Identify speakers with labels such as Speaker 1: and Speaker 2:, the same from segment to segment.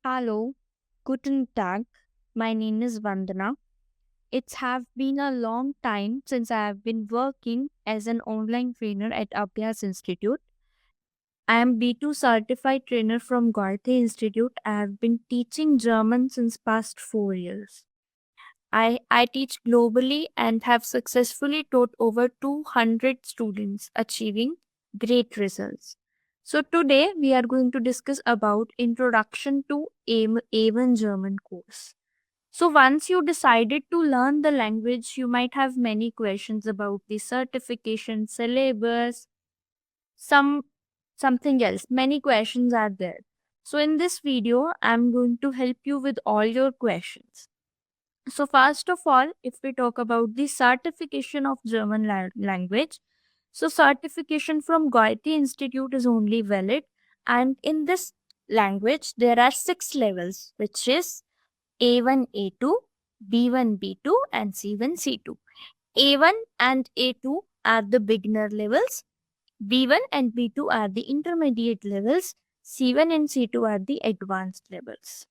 Speaker 1: Hallo, guten Tag. My name is Vandana. It's have been a long time since I have been working as an online trainer at Abhyas Institute. I am B2 certified trainer from Goethe Institute. I have been teaching German since past 4 years. I teach globally and have successfully taught over 200 students achieving great results. So today we are going to discuss about Introduction to A1 German course. So once you decided to learn the language, you might have many questions about the certification, syllabus, some something else. Many questions are there. So in this video, I'm going to help you with all your questions. So first of all, if we talk about the certification of German language, so certification from Goethe Institute is only valid, and in this language there are 6 levels, which is A1, A2, B1, B2, and C1, C2. A1 and A2 are the beginner levels, B1 and B2 are the intermediate levels, C1 and C2 are the advanced levels.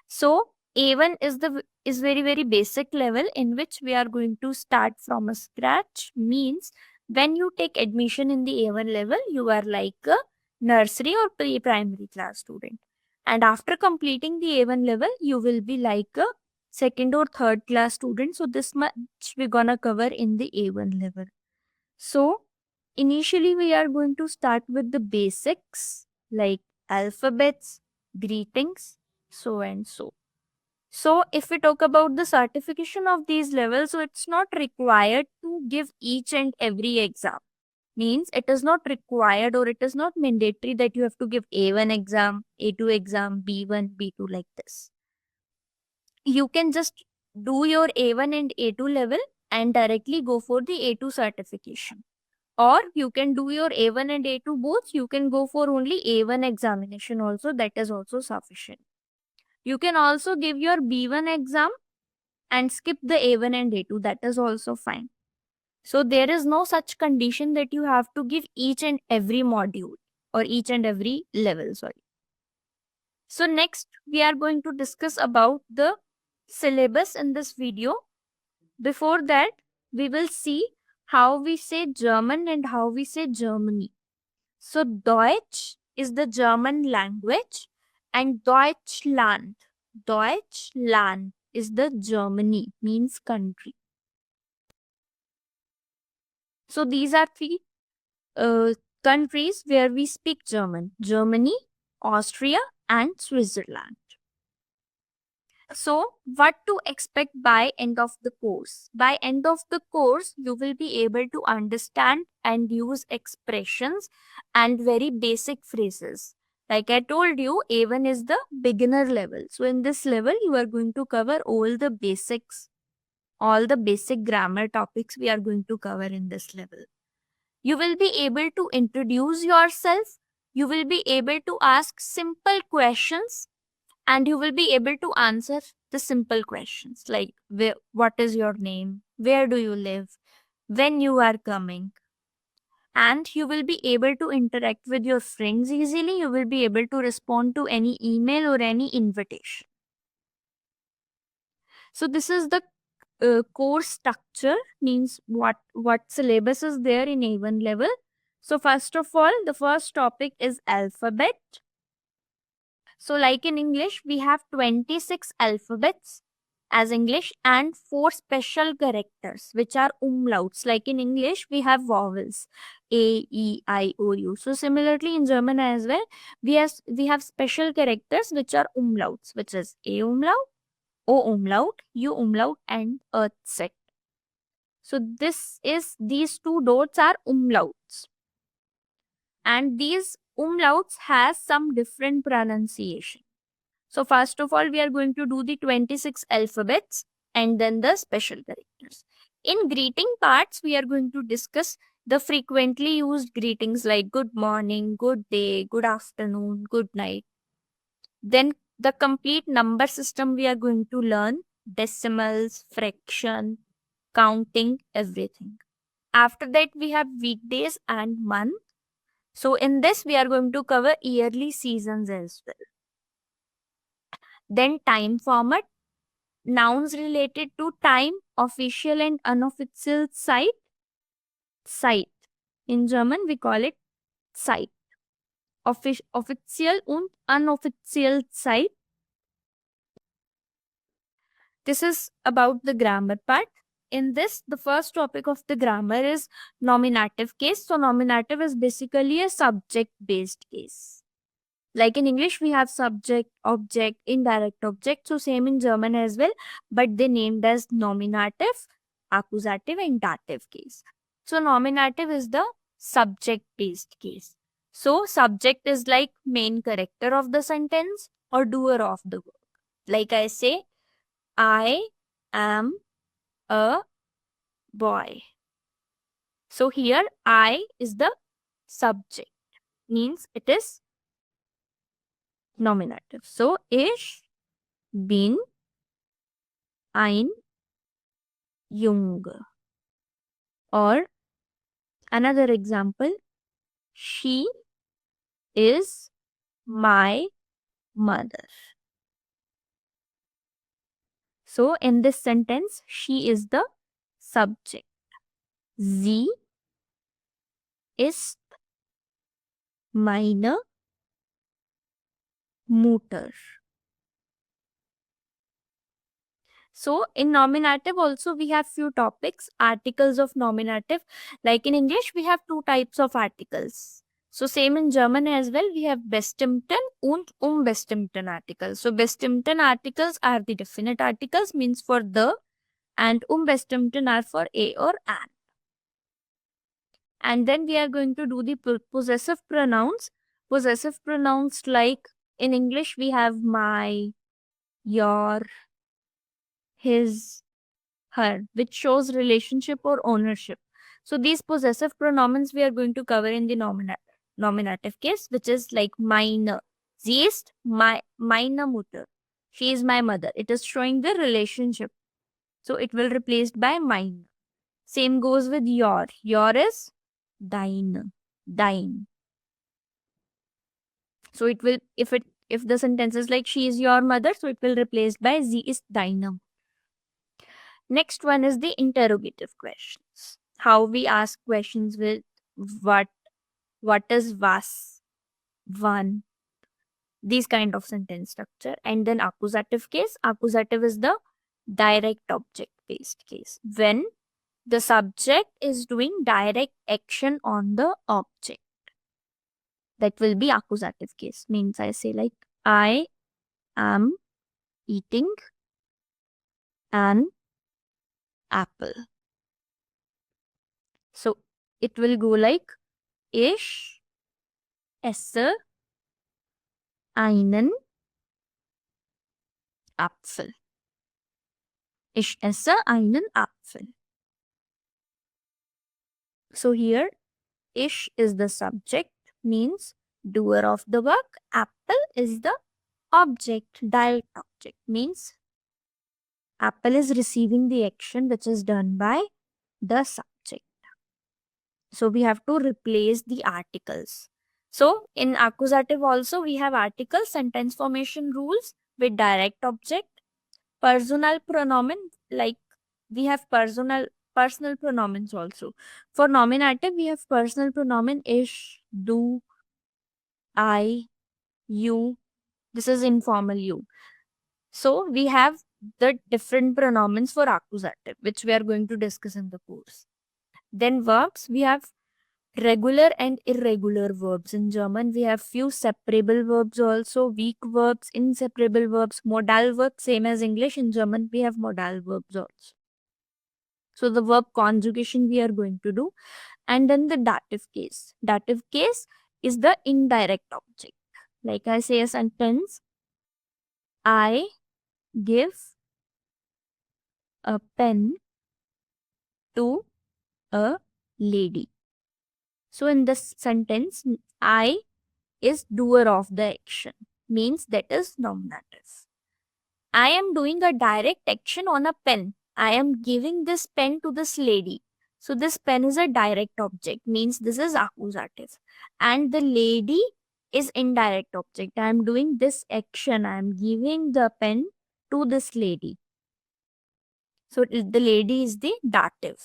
Speaker 1: So A1 is very basic level in which we are going to start from a scratch. Means when you take admission in the A1 level, you are like a nursery or pre-primary class student. And after completing the A1 level, you will be like a second or third class student. So this much we're gonna cover in the A1 level. So initially we are going to start with the basics like alphabets, greetings, so and so. So if we talk about the certification of these levels, so it's not required to give each and every exam. Means it is not required or it is not mandatory that you have to give A1 exam, A2 exam, B1, B2 like this. You can just do your A1 and A2 level and directly go for the A2 certification. Or you can do your A1 and A2 both. You can go for only A1 examination also. That is also sufficient. You can also give your B1 exam and skip the A1 and A2. That is also fine. So there is no such condition that you have to give each and every module or each and every level. Sorry. So next we are going to discuss about the syllabus in this video. Before that, we will see how we say German and how we say Germany. So Deutsch is the German language and Deutschland is the Germany, means country. So these are three countries where we speak German: Germany, Austria, and Switzerland. So what to expect by end of the course? By end of the course, you will be able to understand and use expressions and very basic phrases. Like I told you, A1 is the beginner level. So in this level, you are going to cover all the basics, all the basic grammar topics we are going to cover in this level. You will be able to introduce yourself. You will be able to ask simple questions and you will be able to answer the simple questions like what is your name, where do you live, when you are coming. And you will be able to interact with your friends easily. You will be able to respond to any email or any invitation. So this is the course structure, means what syllabus is there in A1 level. So first of all, the first topic is alphabet. So like in English, we have 26 alphabets as English and 4 special characters which are umlauts. Like in English, we have vowels A, E, I, O, U. So similarly in German as well, we have special characters which are umlauts, which is A umlaut, O umlaut, U umlaut, and Z. So these two dots are umlauts. And these umlauts has some different pronunciation. So first of all, we are going to do the 26 alphabets and then the special characters. In greeting parts, we are going to discuss the frequently used greetings like good morning, good day, good afternoon, good night. Then the complete number system we are going to learn, decimals, fraction, counting, everything. After that, we have weekdays and month. So in this, we are going to cover yearly seasons as well. Then time format, nouns related to time, official and unofficial site. Site. In German, we call it Zeit. Offiziell und unoffiziell Zeit. This is about the grammar part. In this, the first topic of the grammar is nominative case. So, nominative is basically a subject based case. Like in English, we have subject, object, indirect object. So, same in German as well, but they named as nominative, accusative, and dative case. So, nominative is the subject based case. So, subject is like main character of the sentence or doer of the work. Like I say, I am a boy. So here I is the subject, means it is nominative. So ich bin ein Junge. Or another example, she is my mother. So in this sentence, she is the subject. Sie ist meine Mutter. So in nominative also we have few topics, articles of nominative. Like in English we have two types of articles. So same in German as well, we have bestimmten und unbestimmten articles. So bestimmten articles are the definite articles, means for the, and unbestimmten are for a or an. And then we are going to do the possessive pronouns. Possessive pronouns, like in English we have my, your, his, her, which shows relationship or ownership. So these possessive pronouns we are going to cover in the nominative case, which is like meine. Sie ist meine Mutter. She is my mother. It is showing the relationship. So it will replaced by mine. Same goes with your. Your is deine. Dein. So it will, if the sentence is like she is your mother, so it will replaced by sie ist deine. Next one is the interrogative questions. How we ask questions with what is was, one, these kind of sentence structure. And then accusative case. Accusative is the direct object based case, when the subject is doing direct action on the object. That will be accusative case. Means I say like, I am eating an apple. So it will go like, ich esse einen Apfel. Ich esse einen Apfel. So here, ich is the subject, means doer of the work. Apple is the object, direct object, means apple is receiving the action which is done by the subject. So we have to replace the articles. So in accusative also we have articles, sentence formation rules with direct object. Personal pronoun, like we have personal pronouns also. For nominative we have personal pronoun ich, du, I, you. This is informal you. So we have the different pronouns for accusative, which we are going to discuss in the course. Then verbs, we have regular and irregular verbs. In German, we have few separable verbs also, weak verbs, inseparable verbs, modal verbs, same as English. In German, we have modal verbs also. So the verb conjugation we are going to do. And then the dative case. Dative case is the indirect object. Like I say a sentence, I give a pen to a lady. So in this sentence, I is doer of the action, means that is nominative. I am doing a direct action on a pen. I am giving this pen to this lady. So this pen is a direct object, means this is accusative. And the lady is indirect object. I am doing this action. I am giving the pen to this lady. So the lady is the dative.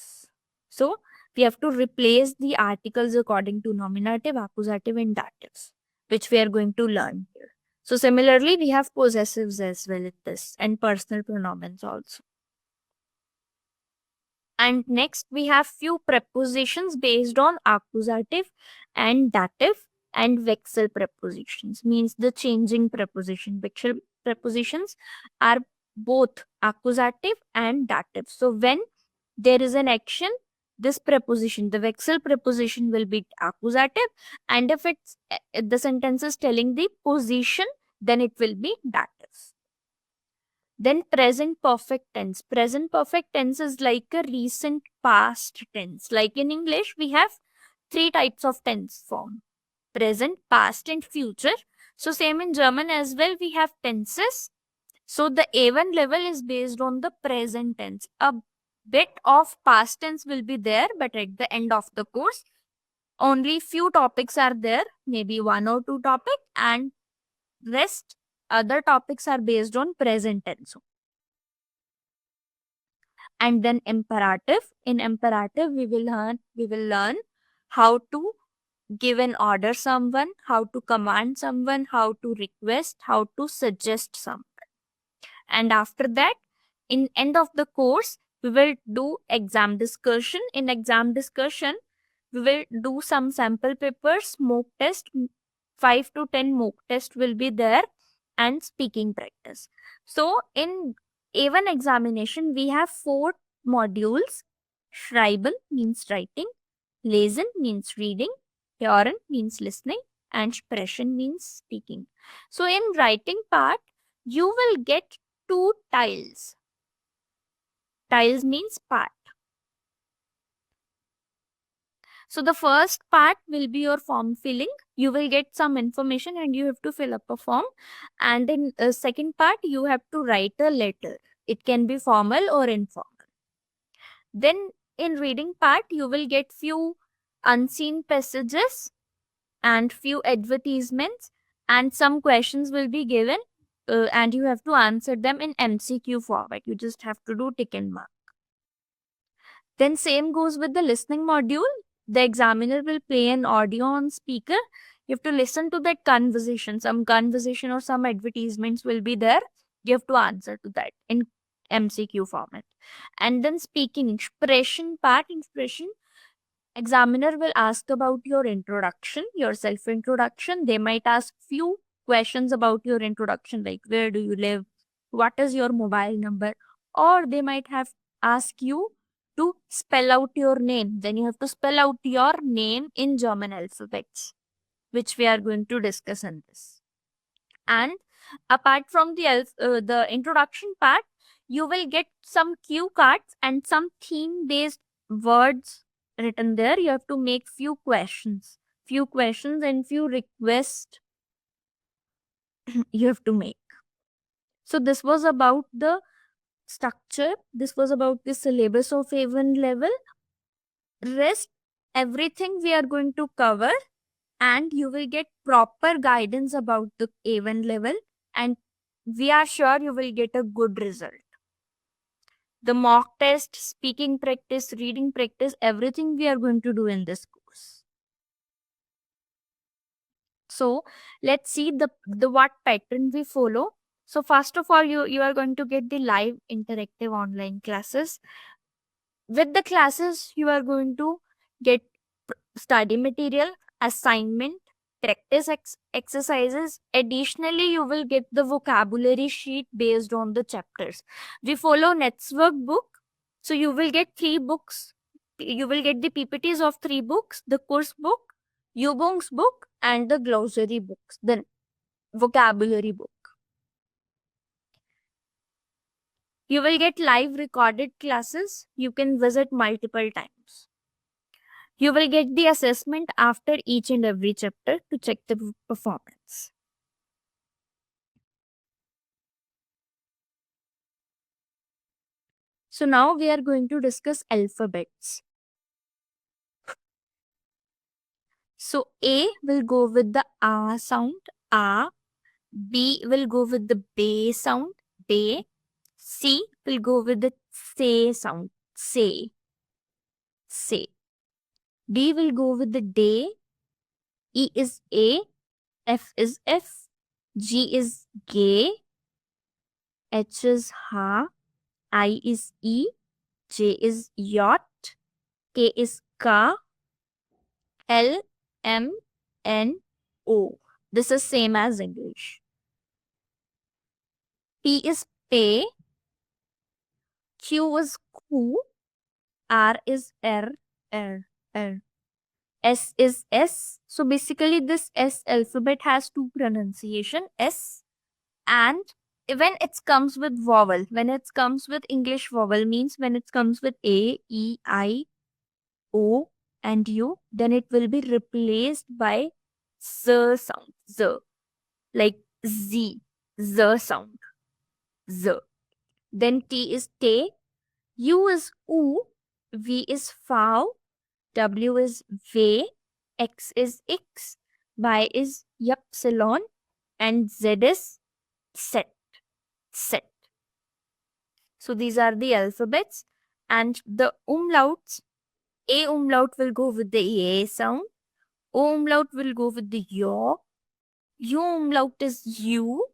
Speaker 1: So we have to replace the articles according to nominative, accusative, and datives, which we are going to learn here. So similarly, we have possessives as well in this, and personal pronouns also. And next we have few prepositions based on accusative and dative, and vexil prepositions, means the changing preposition. Vexil prepositions are both accusative and dative. So when there is an action, this preposition, the vexil preposition, will be accusative, and if it's the sentence is telling the position, then it will be dative. Then present perfect tense. Present perfect tense is like a recent past tense. Like in English, we have three types of tense form: present, past, and future. So same in German as well, we have tenses. So the A1 level is based on the present tense. A bit of past tense will be there, but at the end of the course, only few topics are there, maybe one or two topic, and rest other topics are based on present tense. And then imperative. In imperative, we will learn how to give an order someone, how to command someone, how to request, how to suggest someone. And after that, in end of the course, we will do exam discussion. In exam discussion, we will do some sample papers, mock test. 5 to 10 mock test will be there, and speaking practice. So in A1 examination, we have 4 modules. Schreiben means writing, Lesen means reading, Hören means listening, and Sprechen means speaking. So in writing part, you will get 2 tiles. Tiles means part. So the first part will be your form filling. You will get some information and you have to fill up a form. And in the second part, you have to write a letter. It can be formal or informal. Then in reading part, you will get few unseen passages and few advertisements, and some questions will be given, and you have to answer them in MCQ format. You just have to do tick and mark. Then same goes with the listening module. The examiner will play an audio on speaker. You have to listen to that conversation. Some conversation or some advertisements will be there. You have to answer to that in MCQ format. And then speaking, expression part, expression. Examiner will ask about your introduction, your self-introduction. They might ask few questions about your introduction, like where do you live, what is your mobile number, or they might have asked you to spell out your name. Then you have to spell out your name in German alphabets, which we are going to discuss in this. And apart from the introduction part, you will get some cue cards and some theme based words written there. You have to make few questions and few requests you have to make. So this was about the structure. This was about the syllabus of A1 level. Rest everything we are going to cover, and you will get proper guidance about the A1 level, and we are sure you will get a good result. The mock test, speaking practice, reading practice, everything we are going to do in this course. So let's see the what pattern we follow. So first of all, you are going to get the live interactive online classes. With the classes, you are going to get study material, assignment, practice exercises. Additionally, you will get the vocabulary sheet based on the chapters. We follow Network book. So you will get 3 books. You will get the PPTs of 3 books, the course book, Übungs book, and the glossary books, the vocabulary book. You will get live recorded classes. You can visit multiple times. You will get the assessment after each and every chapter to check the performance. So now we are going to discuss alphabets. So A will go with the A sound, A. B will go with the B sound, B. C will go with the say sound, say, say. D will go with the day. E is A, F is F, G is gay, H is ha, I is E, J is yacht, K is ka, L, M, N, O. This is same as English. P is pay, Q is ku, R is R, R. S is S. So basically this S alphabet has two pronunciation, S, and when it comes with vowel, when it comes with English vowel, means when it comes with A, E, I, O and U, then it will be replaced by Z sound, Z, like Z, Z sound, Z. Then T is te, U is U, V is fow, W is ve, X is ix, Y is ypsilon, and Z is set, set. So these are the alphabets, and the umlauts. A umlaut will go with the A sound, O umlaut will go with the yo, U umlaut is U,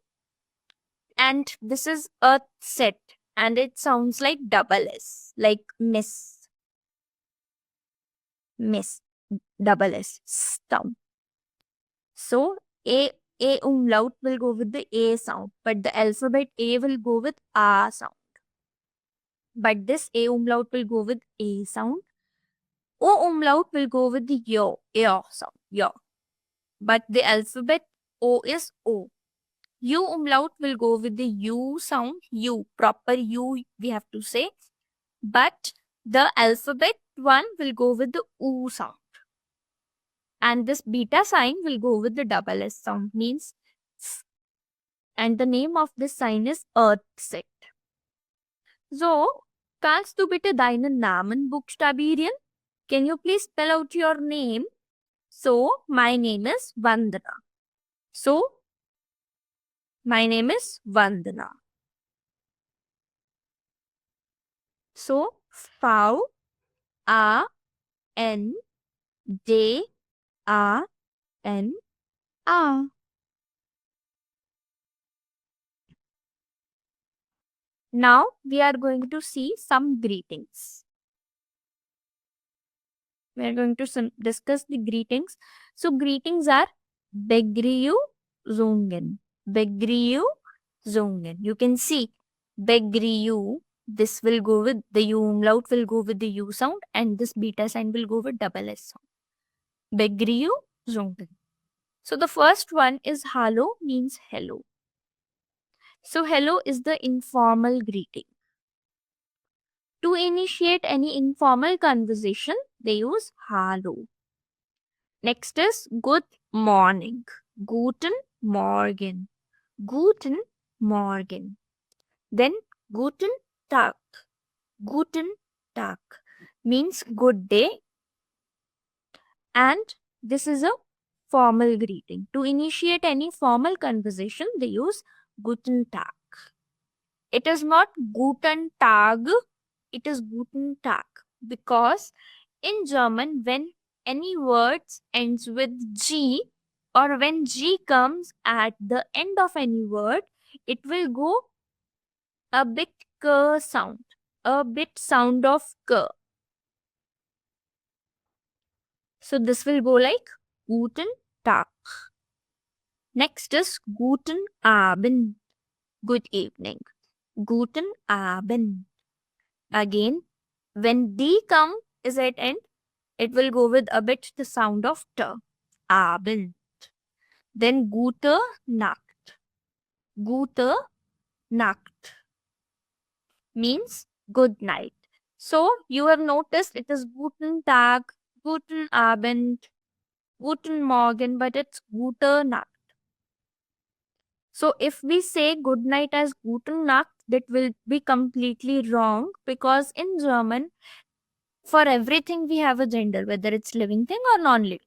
Speaker 1: and this is a set, and it sounds like double S, like miss, miss, double S sound. So A umlaut will go with the A sound, but the alphabet A will go with A sound. But this A umlaut will go with A sound. O umlaut will go with the yo sound, yo. But the alphabet O is O. U umlaut will go with the U sound, U, proper U we have to say. But the alphabet one will go with the U sound. And this beta sign will go with the double S sound, means S. And the name of this sign is Earth set. So, kannst du bitte deinen Namen buchstabieren? Can you please spell out your name? So, my name is Vandana. So, my name is Vandana. So, V, A, N, D, A, N, A. Now, we are going to see some greetings. We are going to discuss the greetings. So, greetings are Begriyu Zungen. Begriyu Zungen. You can see Begriyu. This will go with the U umlaut will go with the U sound, and this beta sign will go with double S sound. Begriyu Zungen. So the first one is hallo, means hello. So hello is the informal greeting. To initiate any informal conversation, they use hallo. Next is good morning. Guten Morgen. Guten Morgen. Then guten Tag. Guten Tag means good day. And this is a formal greeting. To initiate any formal conversation, they use guten Tag. It is not guten Tag, it is guten Tag, because in German, when any words ends with G, or when G comes at the end of any word, it will go a bit k sound, a bit sound of k. So this will go like guten Tag. Next is guten Abend, good evening. Guten Abend. Again, when D come is at end, it will go with a bit the sound of T. Abend. Then gute Nacht. Gute Nacht means good night. So you have noticed it is guten Tag, guten Abend, guten Morgen, but it's gute Nacht. So if we say good night as guten Nacht, that will be completely wrong, because in German, for everything we have a gender, whether it's living thing or non-living.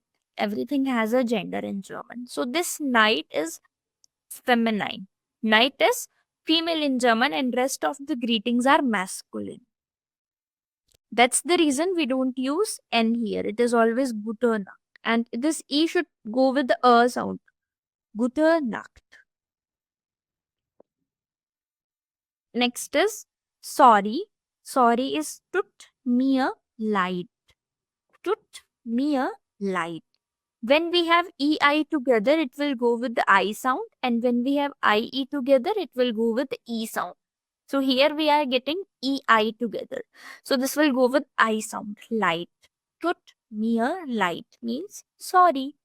Speaker 1: everything has a gender in German. So this night is feminine. Night is female in German and rest of the greetings are masculine. That's the reason we don't use N here. It is always Gute Nacht. And this E should go with the sound. Gute Nacht. Next is sorry. Sorry is tut mir leid. Tut mir leid. When we have EI together, it will go with the I sound. And when we have IE together, it will go with the E sound. So here we are getting EI together. So this will go with I sound. Light. Tut mir leid means sorry.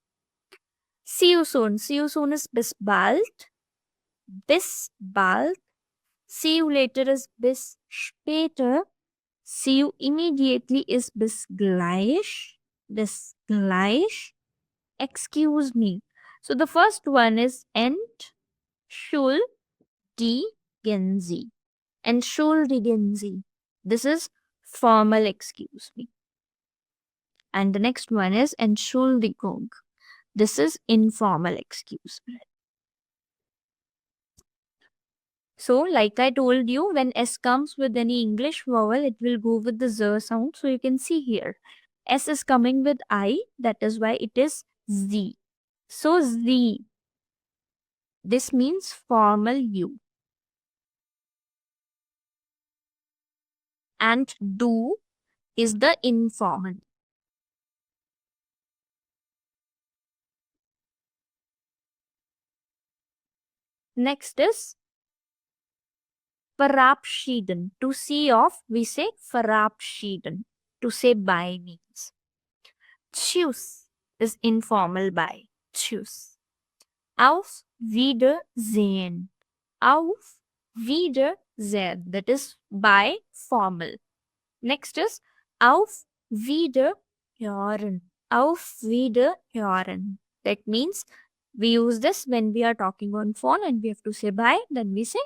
Speaker 1: See you soon. See you soon is bis bald. Bis bald. See you later is bis später. See you immediately is bis gleich. Bis gleich. Excuse me. So the first one is entschuldigen Sie. Entschuldigen Sie. This is formal excuse me. And the next one is Entschuldigung. This is informal excuse me. So, like I told you, when S comes with any English vowel, it will go with the Z sound. So, you can see here, S is coming with I. That is why it is Z. So, Z. This means formal you. And du is the informal. Next is verabschieden. To see off, we say verabschieden. To say bye means. Tschüss is informal bye. Tschüss. Auf Wiedersehen. Auf Wiedersehen. That is bye formal. Next is auf Wiederhören. Auf Wiederhören. That means we use this when we are talking on phone and we have to say bye. Then we say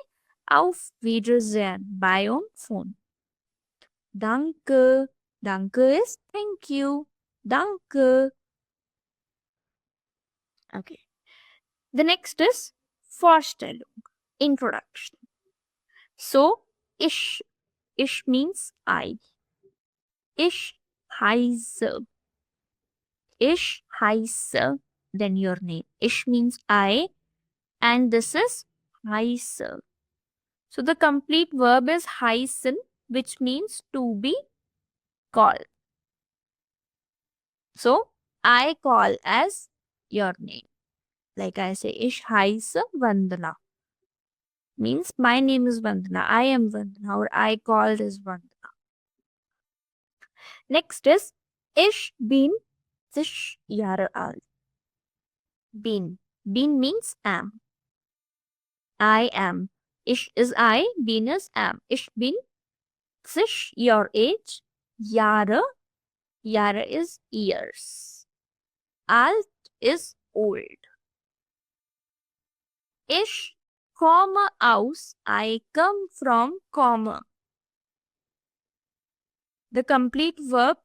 Speaker 1: auf Wiedersehen. Bye on phone. Danke. Danke is thank you. Danke. Okay. The next is Vorstellung. Introduction. So, ich. Ich means I. Ich heiße. Ich heiße. Then your name. Ich means I. And this is heiße. So the complete verb is heißen, which means to be called. So I call as your name. Like I say, ich heiße Vandana. Means my name is Vandana. I am Vandana or I called as Vandana. Next is ich bin 6 Jahre alt. Bin. Bin means am. I am. Ich is I, bin is am. Ich bin 6 your age. Jahre. Jahre is years. Alt is old. Ich komme aus. I come from, komme. The complete verb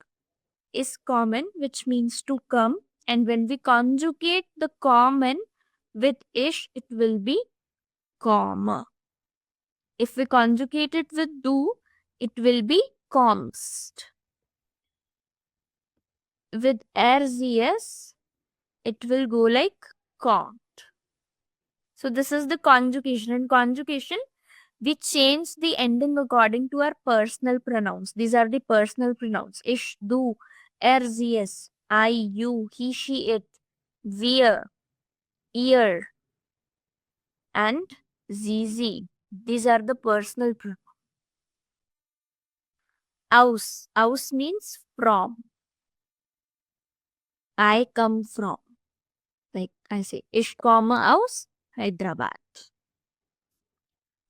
Speaker 1: is kommen, which means to come. And when we conjugate the kommen with ich, it will be komme. If we conjugate it with du, it will be kommst. With RZS, it will go like kommt. So this is the conjugation. In conjugation, we change the ending according to our personal pronouns. These are the personal pronouns. Ich, du, RZS, I, you, he, she, it, wir, ihr, and ZZ. These are the personal pronouns. Aus. Aus means from. I come from. Like I say, ich komme aus Hyderabad.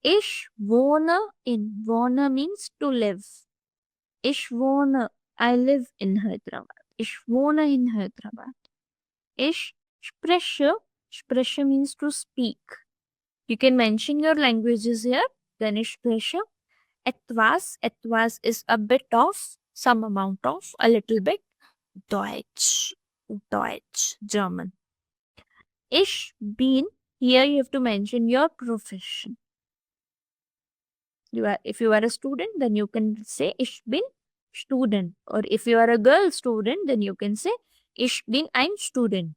Speaker 1: Ich wohne in. Wohne means to live. Ich wohne. I live in Hyderabad. Ich wohne in Hyderabad. Ich spreche. Spreche means to speak. You can mention your languages here. Then ich spreche. Etwas. Etwas is a bit of, some amount of, a little bit. Deutsch. Deutsch, German. Ich bin, here you have to mention your profession. If you are a student, then you can say ich bin student. Or if you are a girl student, then you can say ich bin ein Student.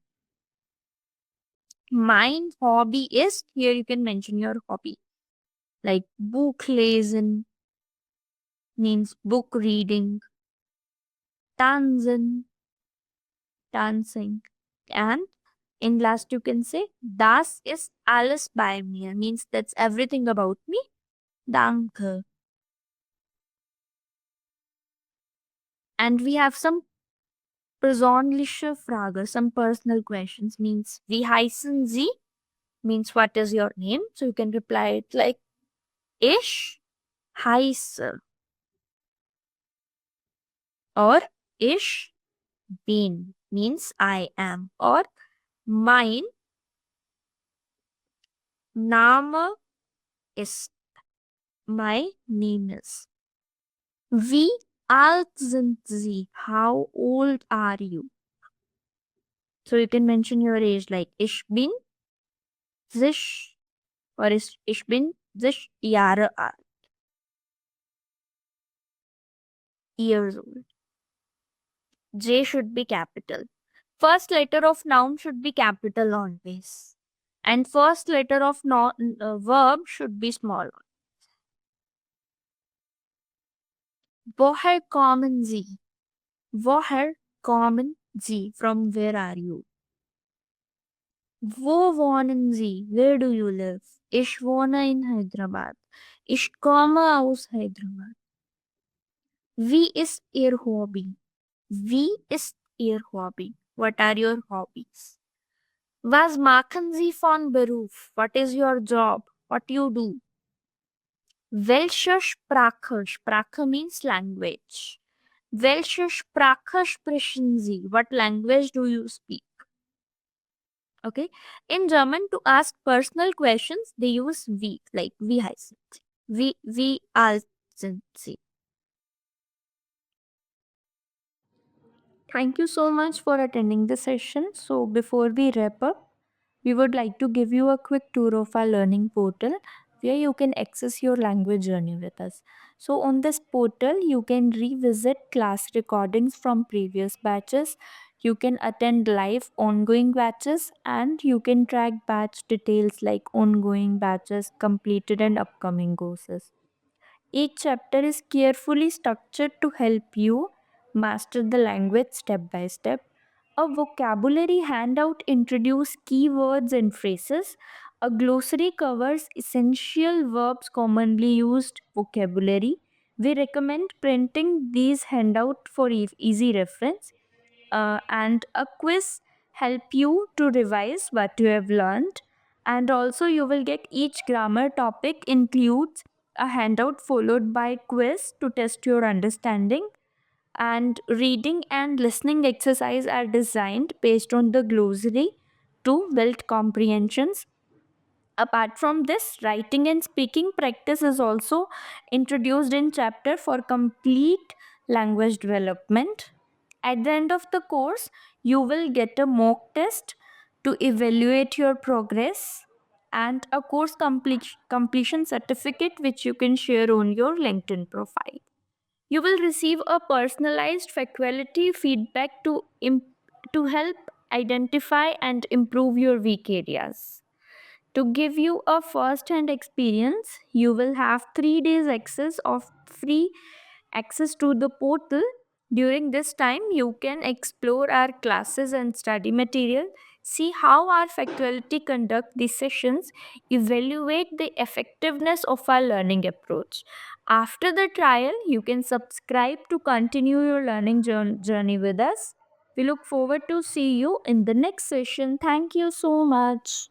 Speaker 1: Mein hobby is, here you can mention your hobby. Like book lesen means book reading, tanzen, dancing. And in last you can say das ist alles bei mir means that's everything about me. Danke. And we have some persönliche Frage, some personal questions means wie heißen Sie means what is your name. So you can reply it like ich heiße or ich bin means I am or mein Name ist. My name is. Wie alt sind Sie? How old are you? So you can mention your age like ich bin sich or ich bin sich Jahre alt. Years old. J should be capital. First letter of noun should be capital always. And first letter of verb should be small. Woher kommen Sie? Woher kommen Sie? From where are you? Wo wohnen Sie? Where do you live? Ich wohne in Hyderabad. Ich komme aus Hyderabad. Wie ist Ihr Hobby? Wie ist Ihr Hobby? What are your hobbies? Was machen Sie von Beruf? What is your job? What you do? Welche Sprache? Sprache means language. Welche Sprache sprechen Sie? What language do you speak? Okay. In German, to ask personal questions, they use wie, like wie heißt Sie? Wie alt sind Sie? Thank you so much for attending the session. So, before we wrap up, we would like to give you a quick tour of our learning portal where you can access your language journey with us. So, on this portal, you can revisit class recordings from previous batches, you can attend live ongoing batches, and you can track batch details like ongoing batches, completed, and upcoming courses. Each chapter is carefully structured to help you master the language step by step. A vocabulary handout introduces keywords and phrases. A glossary covers essential verbs commonly used vocabulary. We recommend printing these handouts for easy reference. And a quiz help you to revise what you have learned, and also you will get each grammar topic includes a handout followed by quiz to test your understanding, and reading and listening exercise are designed based on the glossary to build comprehensions. Apart from this, writing and speaking practice is also introduced in chapter for complete language development. At the end of the course, you will get a mock test to evaluate your progress and a course completion certificate which you can share on your LinkedIn profile. You will receive a personalized faculty feedback to help identify and improve your weak areas. To give you a first hand experience, you will have 3 days access of free access to the portal. During this time, you can explore our classes and study material, see how our faculty conduct these sessions, evaluate the effectiveness of our learning approach. After the trial, you can subscribe to continue your learning journey with us. We look forward to see you in the next session. Thank you so much.